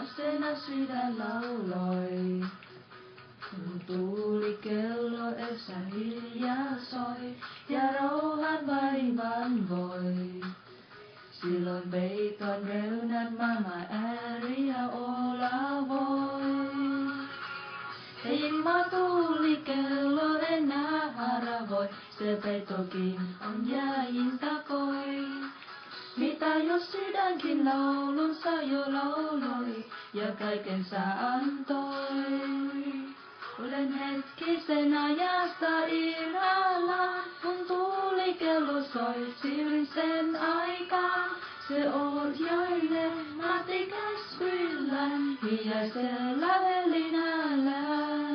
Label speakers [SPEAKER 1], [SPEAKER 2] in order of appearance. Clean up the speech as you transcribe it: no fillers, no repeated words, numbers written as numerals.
[SPEAKER 1] Lapsena sydän lauloi. Kun tuuli kelloessa hiljaa soi ja rauhan vaivan voi. Silloin peiton reunat mama ääriä olla voi. Imma tuuli kello enää haravoi, se peitokin on jäin takoi. Mitä jos sydänkin laulunsa jo lauloi ja kaikensa antoi? Olen hetkisen ajasta irrallaan, kun tuuli kello soi sirin sen aikaan. Se ohjaille matikäskyillään, hiljaisella helinällään.